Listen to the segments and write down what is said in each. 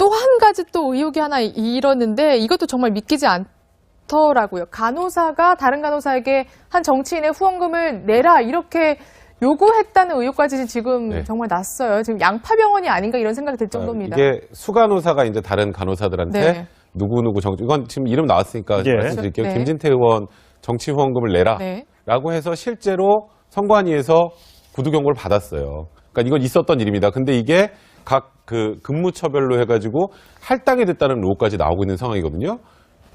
또 한 가지 또 의혹이 하나 일었는데 이것도 정말 믿기지 않더라고요. 간호사가 다른 간호사에게 한 정치인의 후원금을 내라 이렇게 요구했다는 의혹까지 지금 정말 났어요. 지금 양파병원이 아닌가 이런 생각이 들 정도입니다. 이게 수간호사가 이제 다른 간호사들한테 누구누구 이건 지금 이름 나왔으니까 말씀드릴게요. 네. 김진태 의원 정치 후원금을 내라 라고 해서 실제로 선관위에서 구두 경고를 받았어요. 그러니까 이건 있었던 일입니다. 근데 이게 각 그 근무처별로 해가지고 할당이 됐다는 의혹까지 나오고 있는 상황이거든요.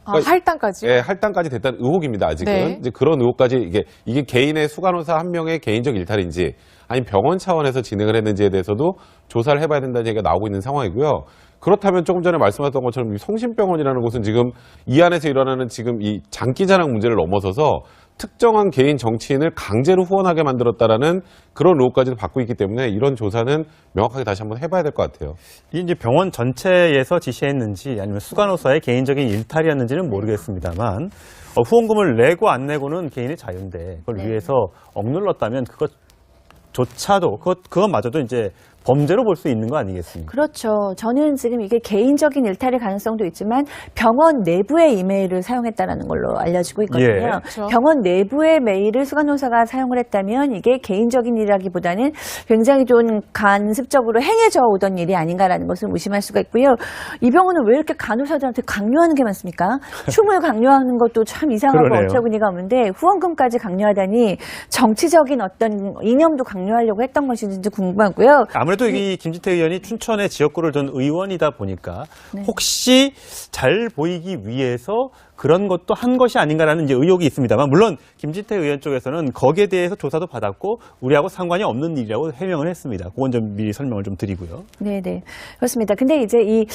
그러니까 할당까지요? 네, 할당까지 됐다는 의혹입니다. 아직은 이제 그런 의혹까지 이게 개인의 수간호사 한 명의 개인적 일탈인지 아니면 병원 차원에서 진행을 했는지에 대해서도 조사를 해봐야 된다는 얘기가 나오고 있는 상황이고요. 그렇다면 조금 전에 말씀하셨던 것처럼 이 성심병원이라는 곳은 지금 이 안에서 일어나는 지금 이 장기자랑 문제를 넘어서서 특정한 개인 정치인을 강제로 후원하게 만들었다라는 그런 의혹까지도 받고 있기 때문에 이런 조사는 명확하게 다시 한번 해봐야 될 것 같아요. 이 이제 병원 전체에서 지시했는지 아니면 수간호사의 개인적인 일탈이었는지는 모르겠습니다만 후원금을 내고 안 내고는 개인의 자유인데 그걸 위해서 억눌렀다면 그것조차도 그것마저도 이제 범죄로 볼 수 있는 거 아니겠습니까? 그렇죠. 저는 지금 이게 개인적인 일탈의 가능성도 있지만 병원 내부의 이메일을 사용했다는 걸로 알려지고 있거든요. 그렇죠. 병원 내부의 메일을 수간호사가 사용을 했다면 이게 개인적인 일이라기보다는 굉장히 좀 간습적으로 행해져 오던 일이 아닌가라는 것을 무심할 수가 있고요. 이 병원은 왜 이렇게 간호사들한테 강요하는 게 많습니까? 춤을 강요하는 것도 참 이상하고 어처구니가 없는데 후원금까지 강요하다니 정치적인 어떤 이념도 강요하려고 했던 것인지 궁금하고요. 아무래도 이 김진태 의원이 춘천의 지역구를 둔 의원이다 보니까 혹시 잘 보이기 위해서 그런 것도 한 것이 아닌가라는 이제 의혹이 있습니다만 물론 김진태 의원 쪽에서는 거기에 대해서 조사도 받았고 우리하고 상관이 없는 일이라고 해명을 했습니다. 그건 좀 미리 설명을 좀 드리고요. 네네 그렇습니다. 근데 이제 이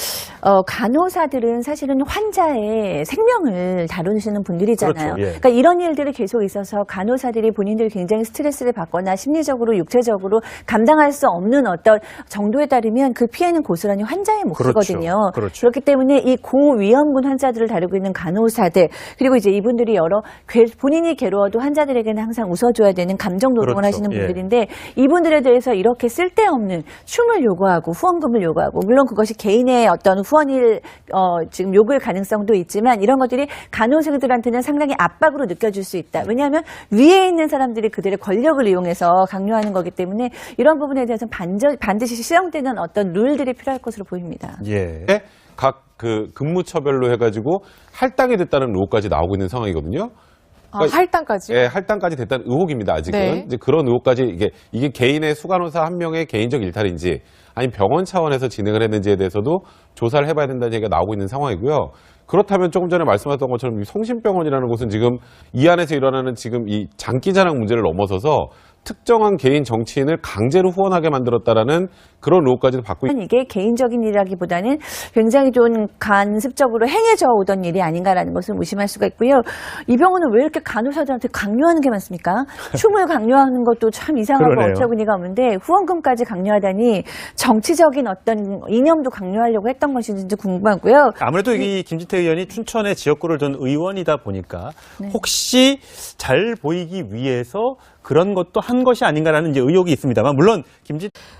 간호사들은 사실은 환자의 생명을 다루시는 분들이잖아요. 그렇죠. 그러니까 이런 일들이 계속 있어서 간호사들이 본인들이 굉장히 스트레스를 받거나 심리적으로 육체적으로 감당할 수 없는 어떤 정도에 따르면 그 피해는 고스란히 환자의 몫이거든요. 그렇죠. 그렇기 때문에 이 고위험군 환자들을 다루고 있는 간호사들 그리고 이제 이분들이 본인이 괴로워도 환자들에게는 항상 웃어줘야 되는 감정 노동을 하시는 분들인데 이분들에 대해서 이렇게 쓸데없는 춤을 요구하고 후원금을 요구하고 물론 그것이 개인의 어떤 후원일 지금 요구일 가능성도 있지만 이런 것들이 간호사들한테는 상당히 압박으로 느껴질 수 있다. 왜냐하면 위에 있는 사람들이 그들의 권력을 이용해서 강요하는 거기 때문에 이런 부분에 대해서는 반드시 시정되는 어떤 룰들이 필요할 것으로 보입니다. 각 그 근무처별로 해가지고 할당이 됐다는 의혹까지 나오고 있는 상황이거든요. 그러니까 할당까지요? 네, 할당까지 됐다는 의혹입니다. 아직은 이제 그런 의혹까지 이게 개인의 수간호사 한 명의 개인적 일탈인지 아니면 병원 차원에서 진행을 했는지에 대해서도 조사를 해봐야 된다는 얘기가 나오고 있는 상황이고요. 그렇다면 조금 전에 말씀하셨던 것처럼 이 성심병원이라는 곳은 지금 이 안에서 일어나는 지금 이 장기자랑 문제를 넘어서서 특정한 개인 정치인을 강제로 후원하게 만들었다라는 그런 의혹까지도 받고 있습니다. 이게 개인적인 일이라기보다는 굉장히 좀 간습적으로 행해져 오던 일이 아닌가라는 것을 무심할 수가 있고요. 이 병원은 왜 이렇게 간호사들한테 강요하는 게 많습니까? 춤을 강요하는 것도 참 이상하고 어처구니가 없는데 후원금까지 강요하다니 정치적인 어떤 이념도 강요하려고 했던 것인지 궁금하고요. 아무래도 이 김진태 의원이 춘천의 지역구를 둔 의원이다 보니까 혹시 잘 보이기 위해서 그런 것도 한 것이 아닌가라는 이제 의혹이 있습니다만 물론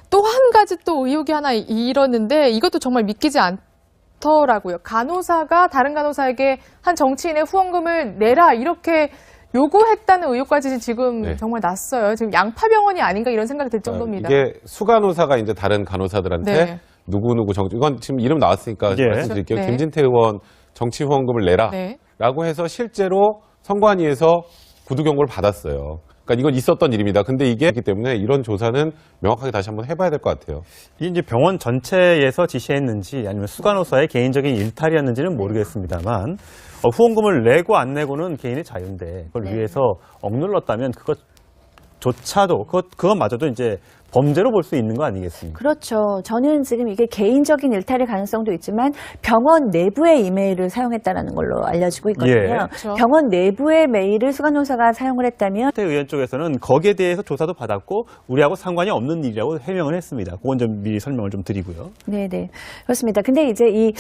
또 한 가지 또 의혹이 하나 일었는데 이것도 정말 믿기지 않더라고요. 간호사가 다른 간호사에게 한 정치인의 후원금을 내라 이렇게 요구했다는 의혹까지 지금 정말 났어요. 지금 양파병원이 아닌가 이런 생각이 들 정도입니다. 이게 수간호사가 이제 다른 간호사들한테 누구누구 이건 지금 이름 나왔으니까 말씀드릴게요. 김진태 의원 정치 후원금을 내라 라고 해서 실제로 선관위에서 구두 경고를 받았어요. 그러니까 이건 있었던 일입니다. 근데 이게 있기 때문에 이런 조사는 명확하게 다시 한번 해봐야 될 것 같아요. 이 이제 병원 전체에서 지시했는지 아니면 수간호사의 개인적인 일탈이었는지는 모르겠습니다만 후원금을 내고 안 내고는 개인의 자유인데 그걸 위해서 억눌렀다면 그것조차도 그것마저도 이제 범죄로 볼 수 있는 거 아니겠습니까? 그렇죠. 저는 지금 이게 개인적인 일탈의 가능성도 있지만 병원 내부의 이메일을 사용했다는 걸로 알려지고 있거든요. 병원 내부의 메일을 수간호사가 사용을 했다면 김진태 의원 쪽에서는 거기에 대해서 조사도 받았고 우리하고 상관이 없는 일이라고 해명을 했습니다. 그건 좀 미리 설명을 좀 드리고요. 네네 그렇습니다. 근데 이제 이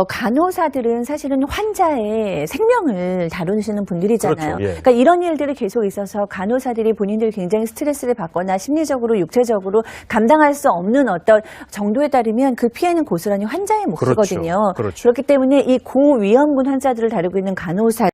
간호사들은 사실은 환자의 생명을 다루시는 분들이잖아요. 그러니까 이런 일들이 계속 있어서 간호사들이 본인들이 굉장히 스트레스를 받거나 심리적으로 육체적으로 경제적으로 감당할 수 없는 어떤 정도에 따르면 그 피해는 고스란히 환자의 몫이거든요. 그렇죠. 그렇기 때문에 이 고위험군 환자들을 다루고 있는 간호사